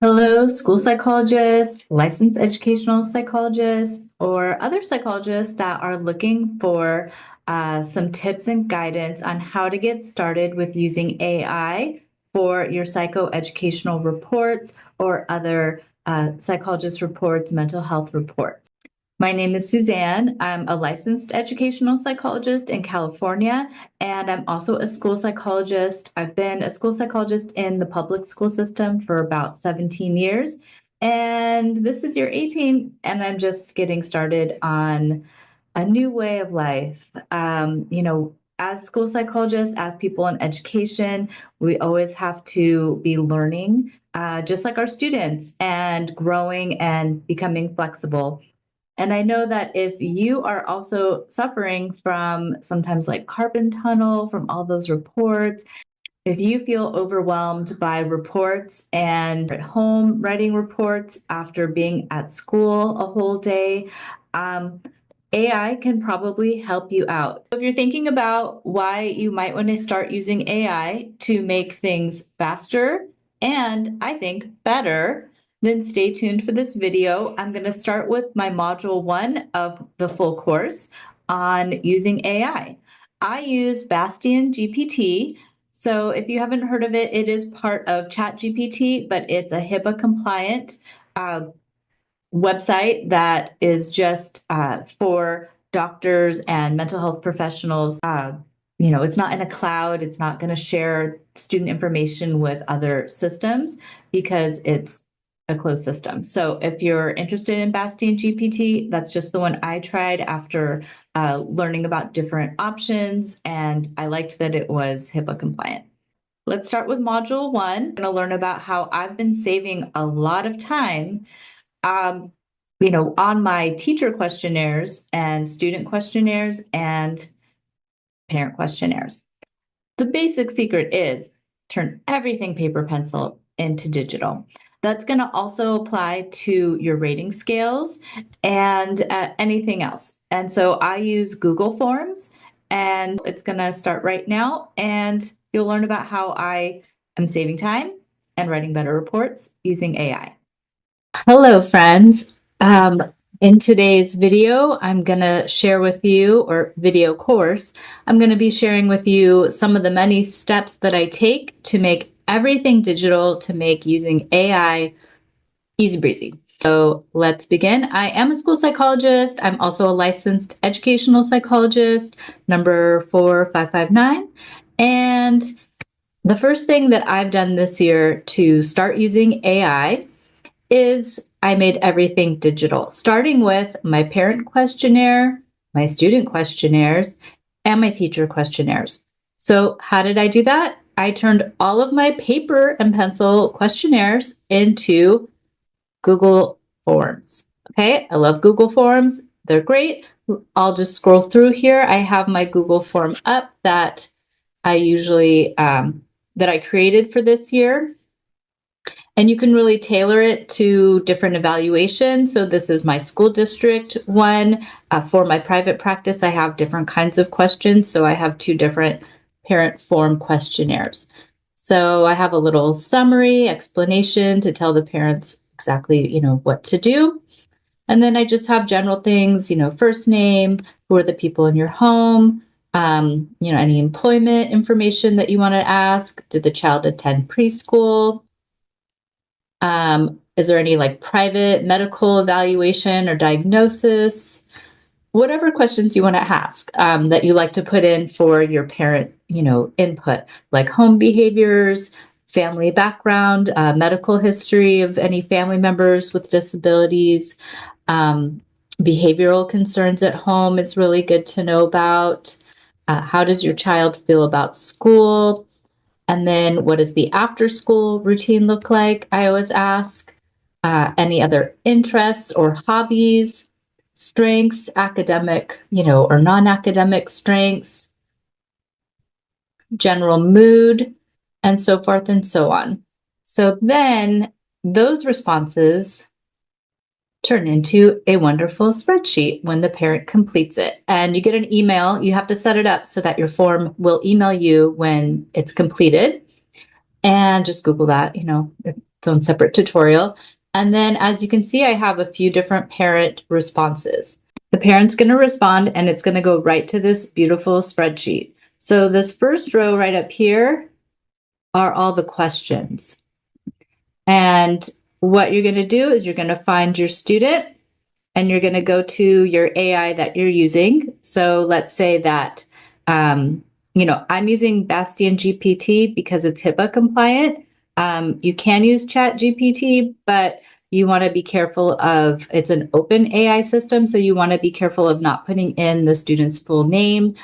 Hello, school psychologist, licensed educational psychologist, or other psychologists that are looking for some tips and guidance on how to get started with using AI for your psychoeducational reports or other psychologist reports, mental health reports. My name is Suzanne. I'm a licensed educational psychologist in California, and I'm also a school psychologist. I've been a school psychologist in the public school system for about 17 years, and this is year 18, and I'm just getting started on a new way of life. As school psychologists, as people in education, we always have to be learning, just like our students, and growing and becoming flexible. And I know that if you are also suffering from sometimes like carpal tunnel from all those reports, if you feel overwhelmed by reports and at home writing reports after being at school a whole day, AI can probably help you out. If you're thinking about why you might want to start using AI to make things faster and I think better, then stay tuned for this video. I'm going to start with my module 1 of the full course on using AI. I use Bastion GPT. So if you haven't heard of it, it is part of ChatGPT, but it's a HIPAA compliant website that is just for doctors and mental health professionals. It's not in a cloud. It's not going to share student information with other systems because it's a closed system. So if you're interested in Bastion GPT, that's just the one I tried after learning about different options, and I liked that it was HIPAA compliant. Let's start with module 1. I'm going to learn about how I've been saving a lot of time on my teacher questionnaires and student questionnaires and parent questionnaires. The basic secret is turn everything paper pencil into digital. That's going to also apply to your rating scales and anything else. And so I use Google Forms, and it's going to start right now. And you'll learn about how I am saving time and writing better reports using AI. Hello, friends. In today's video, I'm going to share with you, or video course, I'm going to be sharing with you some of the many steps that I take to make everything digital, to make using AI easy breezy. So let's begin. I am a school psychologist. I'm also a licensed educational psychologist, number 4559. And the first thing that I've done this year to start using AI is I made everything digital, starting with my parent questionnaire, my student questionnaires, and my teacher questionnaires. So how did I do that? I turned all of my paper and pencil questionnaires into Google Forms. Okay, I love Google Forms. They're great. I'll just scroll through here. I have my Google form up that I usually, that I created for this year. And you can really tailor it to different evaluations. So this is my school district one. For my private practice, I have different kinds of questions. So I have 2 different parent form questionnaires. So I have a little summary explanation to tell the parents exactly, what to do. And then I just have general things, first name, who are the people in your home, any employment information that you want to ask. Did the child attend preschool? Is there any like private medical evaluation or diagnosis? Whatever questions you want to ask that you like to put in for your parent, input, like home behaviors, family background, medical history of any family members with disabilities, behavioral concerns at home is really good to know about. How does your child feel about school? And then what does the after school routine look like? I always ask. Any other interests or hobbies, strengths, academic, or non-academic strengths, general mood, and so forth and so on. So then those responses turn into a wonderful spreadsheet when the parent completes it. And you get an email. You have to set it up so that your form will email you when it's completed. And just Google that, its own separate tutorial. And then as you can see, I have a few different parent responses. The parent's going to respond and it's going to go right to this beautiful spreadsheet. So this first row right up here are all the questions. And what you're going to do is you're going to find your student and you're going to go to your AI that you're using. So let's say that, I'm using Bastion GPT because it's HIPAA compliant. You can use Chat GPT, but you want to be careful of, it's an open AI system, so you want to be careful of not putting in the student's full name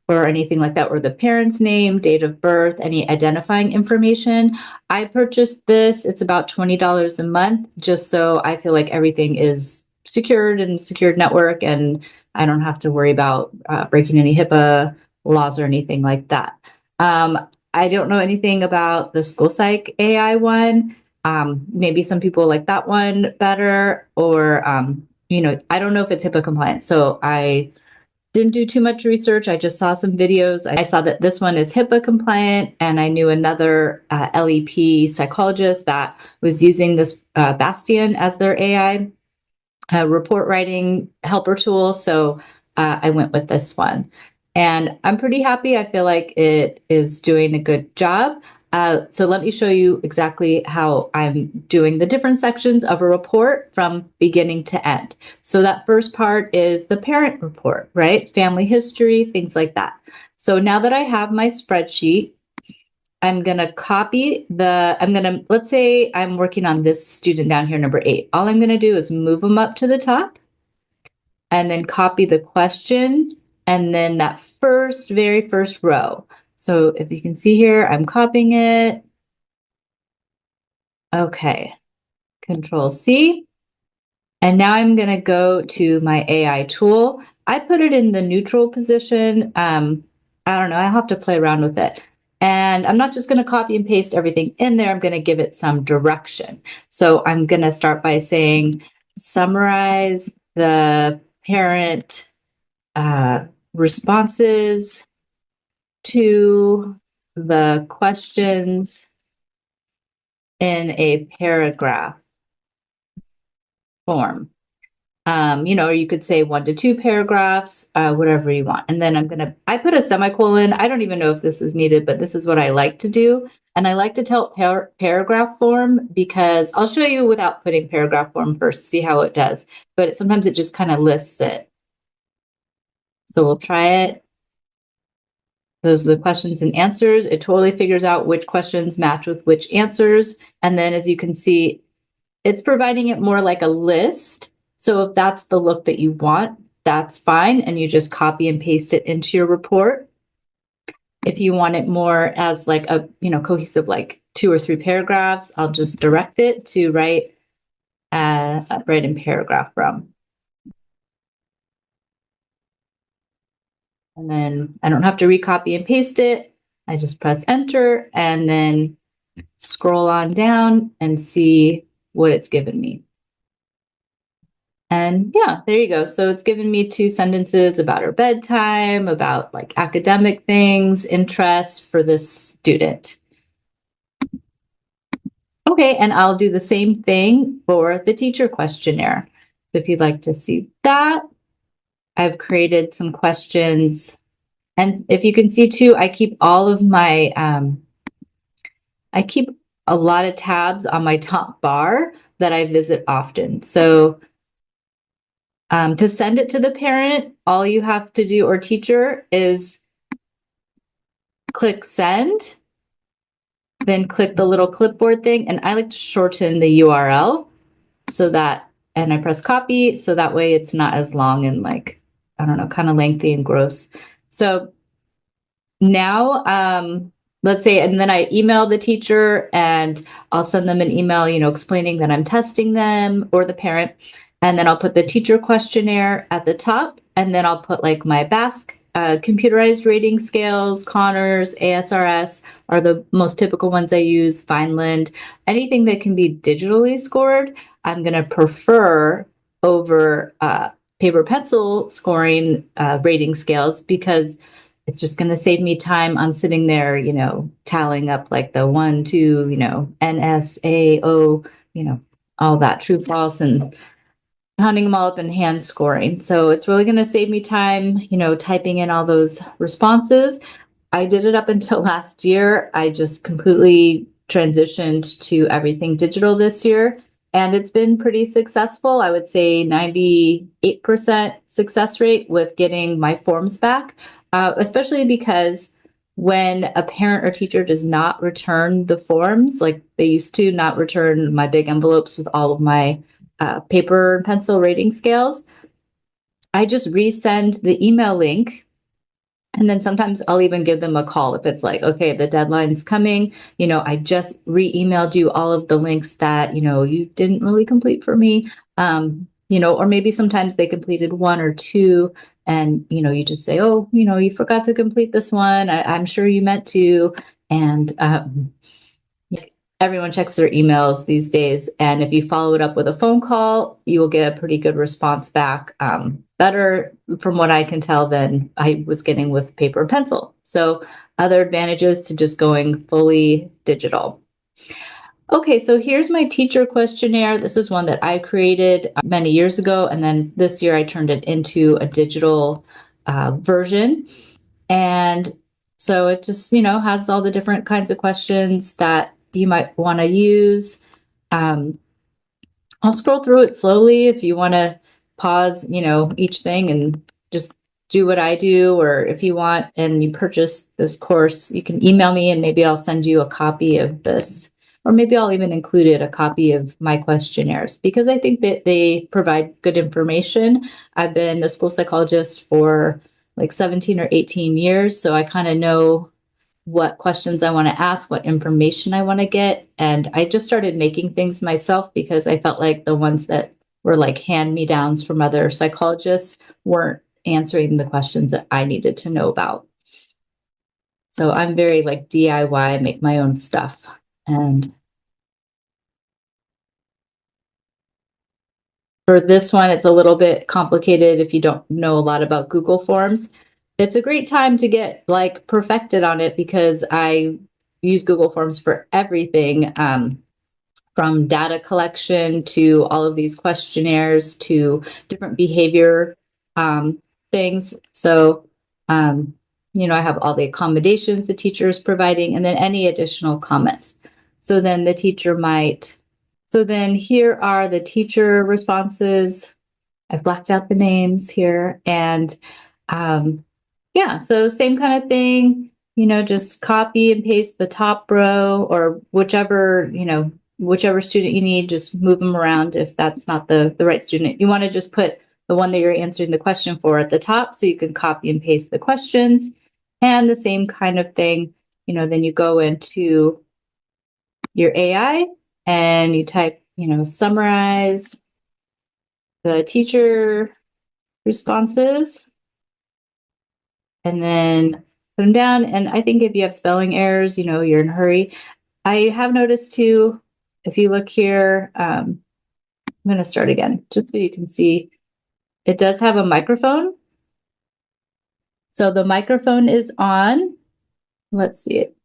or anything like that, or the parent's name, date of birth, any identifying information. I purchased this. It's about $20 a month, just so I feel like everything is secured and secured network, and I don't have to worry about breaking any HIPAA laws or anything like that. I don't know anything about the School Psych AI one. Maybe some people like that one better, or, I don't know if it's HIPAA compliant. So I didn't do too much research. I just saw some videos. I saw that this one is HIPAA compliant, and I knew another LEP psychologist that was using this Bastion as their AI report writing helper tool. So I went with this one. And I'm pretty happy. I feel like it is doing a good job. So let me show you exactly how I'm doing the different sections of a report from beginning to end. So that first part is the parent report, right? Family history, things like that. So now that I have my spreadsheet, I'm going to copy let's say I'm working on this student down here, number 8. All I'm going to do is move them up to the top and then copy the question and then that very first row. So if you can see here, I'm copying it. Okay, Control C. And now I'm going to go to my AI tool. I put it in the neutral position. I don't know, I'll have to play around with it. And I'm not just going to copy and paste everything in there. I'm going to give it some direction. So I'm going to start by saying, summarize the parent responses to the questions in a paragraph form. Or you could say 1 to 2 paragraphs, whatever you want. And then I put a semicolon. I don't even know if this is needed, but this is what I like to do. And I like to tell paragraph form because I'll show you without putting paragraph form first, see how it does. But sometimes it just kind of lists it. So we'll try it. Those are the questions and answers. It totally figures out which questions match with which answers. And then as you can see, it's providing it more like a list. So if that's the look that you want, that's fine. And you just copy and paste it into your report. If you want it more as like a, cohesive, like 2 or 3 paragraphs, I'll just direct it to write in paragraph from. And then I don't have to recopy and paste it. I just press enter and then scroll on down and see what it's given me. And yeah, there you go. So it's given me 2 sentences about her bedtime, about like academic things, interests for this student. Okay, and I'll do the same thing for the teacher questionnaire. So if you'd like to see that, I've created some questions. And if you can see too, I keep all of my, I keep a lot of tabs on my top bar that I visit often. So to send it to the parent, all you have to do, or teacher, is click send, then click the little clipboard thing. And I like to shorten the URL so that, and I press copy, so that way it's not as long and like, I don't know, kind of lengthy and gross. So now, let's say, and then I email the teacher and I'll send them an email, explaining that I'm testing them or the parent. And then I'll put the teacher questionnaire at the top. And then I'll put like my BASC computerized rating scales, Connors, ASRS are the most typical ones I use, Vineland. Anything that can be digitally scored, I'm going to prefer over paper pencil scoring rating scales because it's just going to save me time on sitting there, tallying up like the 1, 2, NSAO, all that true, false, and counting them all up and hand scoring. So it's really going to save me time, typing in all those responses. I did it up until last year. I just completely transitioned to everything digital this year, and it's been pretty successful. I would say 98% success rate with getting my forms back, especially because when a parent or teacher does not return the forms, like they used to not return my big envelopes with all of my paper and pencil rating scales, I just resend the email link. And then sometimes I'll even give them a call if it's like, okay, the deadline's coming. I just re-emailed you all of the links that, you didn't really complete for me. Or maybe sometimes they completed 1 or 2 and, you just say, oh, you forgot to complete this one. I'm sure you meant to. And everyone checks their emails these days. And if you follow it up with a phone call, you will get a pretty good response back. Better, from what I can tell, than I was getting with paper and pencil. So other advantages to just going fully digital. Okay, so here's my teacher questionnaire. This is one that I created many years ago, and then this year I turned it into a digital version. And so it just, has all the different kinds of questions that you might want to use. I'll scroll through it slowly if you want to pause, each thing and just do what I do. Or if you want and you purchase this course, you can email me and maybe I'll send you a copy of this. Or maybe I'll even include a copy of my questionnaires because I think that they provide good information. I've been a school psychologist for like 17 or 18 years, so I kind of know what questions I want to ask, what information I want to get. And I just started making things myself because I felt like the ones that were like hand-me-downs from other psychologists weren't answering the questions that I needed to know about. So I'm very like DIY, make my own stuff. And for this one, it's a little bit complicated if you don't know a lot about Google Forms. It's a great time to get like perfected on it because I use Google Forms for everything, from data collection to all of these questionnaires to different behavior things. So, I have all the accommodations the teacher is providing and then any additional comments. So then the teacher might So then here are the teacher responses. I've blacked out the names here. And yeah, so same kind of thing, just copy and paste the top row or whichever student you need, just move them around if that's not the right student. You want to just put the one that you're answering the question for at the top so you can copy and paste the questions. And the same kind of thing, then you go into your AI and you type, summarize the teacher responses and then put them down. And I think if you have spelling errors, you're in a hurry. I have noticed too, if you look here, I'm going to start again just so you can see it does have a microphone. So the microphone is on. Let's see it.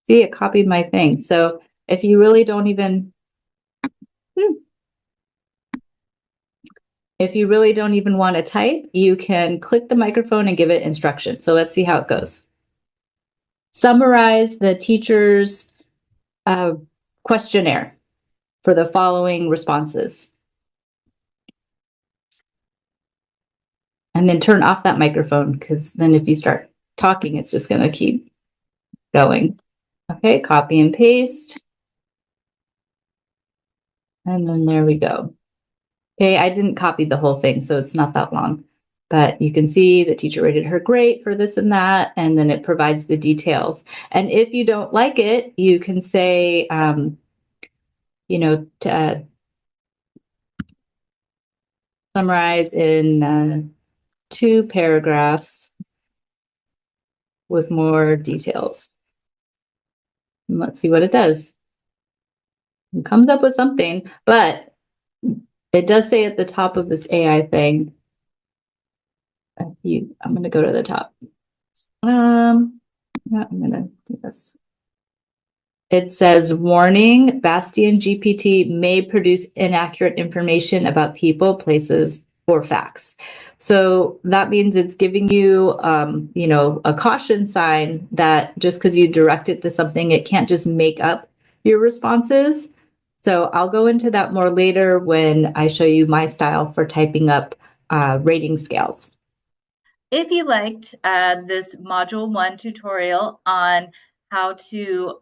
See, it copied my thing. So if you really don't even want to type, you can click the microphone and give it instructions. So let's see how it goes. Summarize the teacher's questionnaire for the following responses. And then turn off that microphone because then if you start talking, it's just going to keep going. Okay, copy and paste. And then there we go. Okay, I didn't copy the whole thing, so it's not that long. But you can see the teacher rated her great for this and that, and then it provides the details. And if you don't like it, you can say, summarize in 2 paragraphs with more details. And let's see what it does. It comes up with something, but it does say at the top of this AI thing, I'm going to go to the top. Yeah, I'm gonna do this. It says, warning, Bastion GPT may produce inaccurate information about people, places, or facts. So that means it's giving you, a caution sign that just because you direct it to something, it can't just make up your responses. So I'll go into that more later when I show you my style for typing up rating scales. If you liked this Module 1 tutorial on how to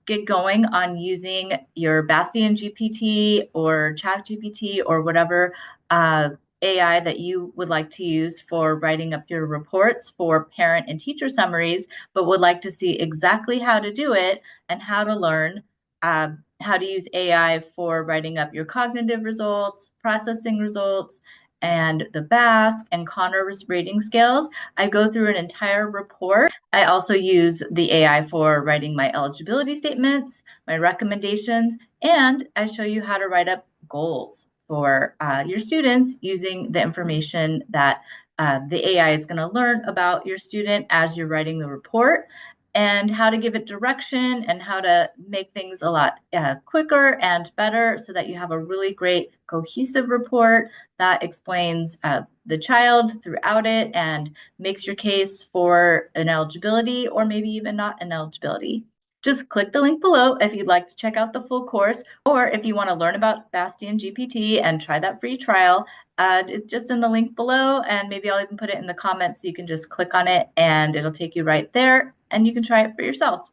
get going on using your Bastion GPT or Chat GPT or whatever AI that you would like to use for writing up your reports for parent and teacher summaries, but would like to see exactly how to do it and how to learn how to use AI for writing up your cognitive results, processing results, and the Basque and Connor's rating scales, I go through an entire report. I also use the AI for writing my eligibility statements, my recommendations, and I show you how to write up goals for your students using the information that the AI is going to learn about your student as you're writing the report, and how to give it direction and how to make things a lot quicker and better so that you have a really great cohesive report that explains the child throughout it and makes your case for an eligibility or maybe even not an eligibility. Just click the link below if you'd like to check out the full course, or if you want to learn about Bastion GPT and try that free trial. It's just in the link below, and maybe I'll even put it in the comments so you can just click on it and it'll take you right there and you can try it for yourself.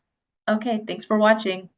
Okay, thanks for watching.